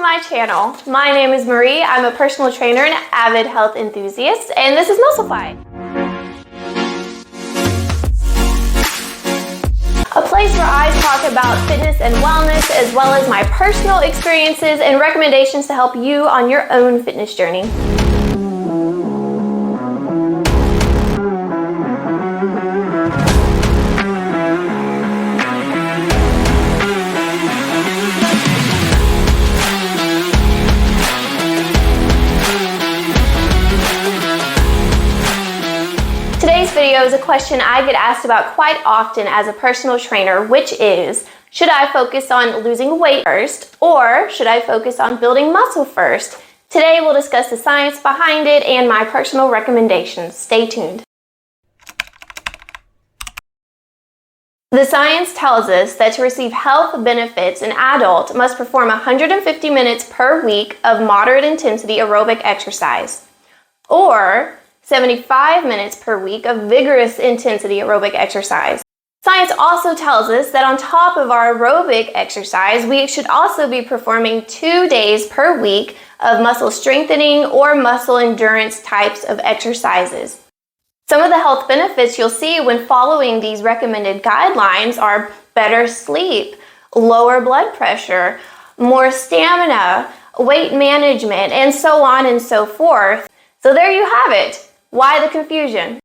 my channel. My name is Marie. I'm a personal trainer and avid health enthusiast, and this is Musclefy, a place where I talk about fitness and wellness, as well as my personal experiences and recommendations to help you on your own fitness journey. Today's video is a question I get asked about quite often as a personal trainer, which is, should I focus on losing weight first, or should I focus on building muscle first? Today we'll discuss the science behind it and my personal recommendations. Stay tuned. The science tells us that to receive health benefits, an adult must perform 150 minutes per week of moderate intensity aerobic exercise, or 75 minutes per week of vigorous intensity aerobic exercise. Science also tells us that on top of our aerobic exercise, we should also be performing 2 days per week of muscle strengthening or muscle endurance types of exercises. Some of the health benefits you'll see when following these recommended guidelines are better sleep, lower blood pressure, more stamina, weight management, and so on and so forth. So there you have it. Why the confusion?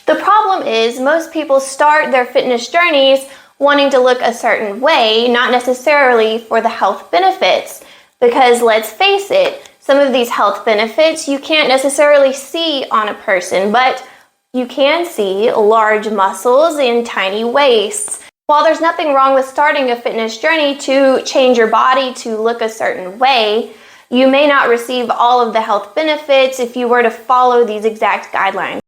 The problem is most people start their fitness journeys wanting to look a certain way, not necessarily for the health benefits. Because let's face it, some of these health benefits you can't necessarily see on a person, but you can see large muscles and tiny waists. While there's nothing wrong with starting a fitness journey to change your body to look a certain way, you may not receive all of the health benefits if you were to follow these exact guidelines.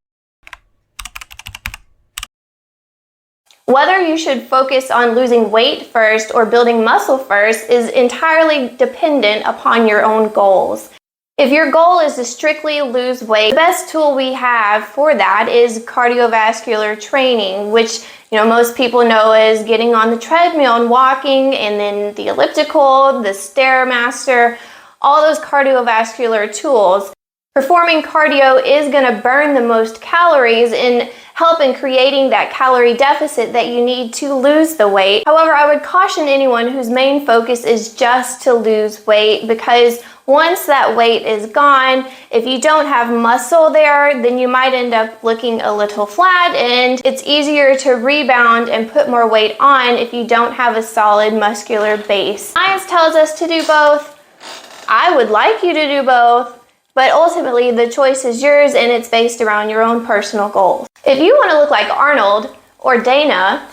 Whether you should focus on losing weight first or building muscle first is entirely dependent upon your own goals. If your goal is to strictly lose weight, the best tool we have for that is cardiovascular training, which most people know as getting on the treadmill and walking, and then the elliptical, the Stairmaster, all those cardiovascular tools. Performing cardio is going to burn the most calories and help in creating that calorie deficit that you need to lose the weight. However, I would caution anyone whose main focus is just to lose weight, because once that weight is gone, if you don't have muscle there, then you might end up looking a little flat, and it's easier to rebound and put more weight on if you don't have a solid muscular base. Science tells us to do both. I would like you to do both, but ultimately the choice is yours and it's based around your own personal goals. If you want to look like Arnold or Dana,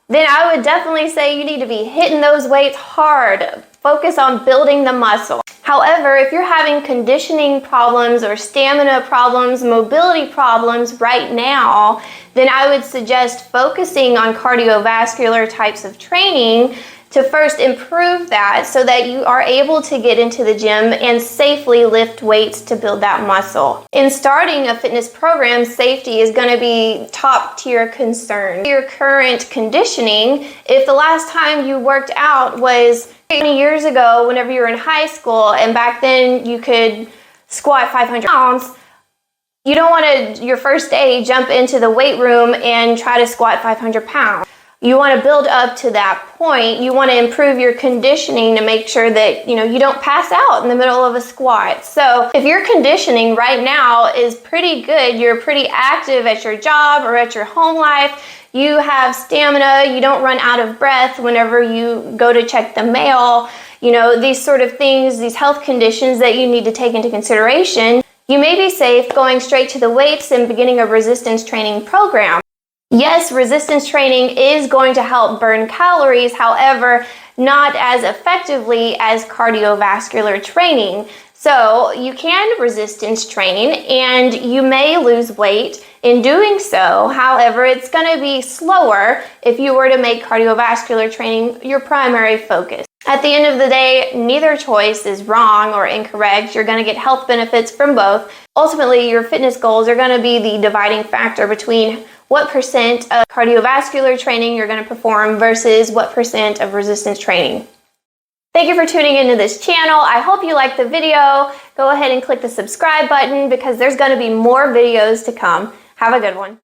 then I would definitely say you need to be hitting those weights hard. Focus on building the muscle. However, if you're having conditioning problems or stamina problems, mobility problems right now, then I would suggest focusing on cardiovascular types of training to first improve that so that you are able to get into the gym and safely lift weights to build that muscle. In starting a fitness program, safety is going to be top tier concern. Your current conditioning, if the last time you worked out was 20 years ago whenever you were in high school, and back then you could squat 500 pounds, you don't want to, your first day, jump into the weight room and try to squat 500 pounds. You want to build up to that point. You want to improve your conditioning to make sure that you don't pass out in the middle of a squat. So if your conditioning right now is pretty good, you're pretty active at your job or at your home life, you have stamina, you don't run out of breath whenever you go to check the mail, these sort of things, these health conditions that you need to take into consideration, you may be safe going straight to the weights and beginning a resistance training program. Yes, resistance training is going to help burn calories, however, not as effectively as cardiovascular training. So you can resistance train and you may lose weight in doing so. However, it's going to be slower if you were to make cardiovascular training your primary focus. At the end of the day, neither choice is wrong or incorrect. You're going to get health benefits from both. Ultimately, your fitness goals are going to be the dividing factor between what percent of cardiovascular training you're going to perform versus what percent of resistance training. Thank you for tuning into this channel. I hope you liked the video. Go ahead and click the subscribe button because there's going to be more videos to come. Have a good one.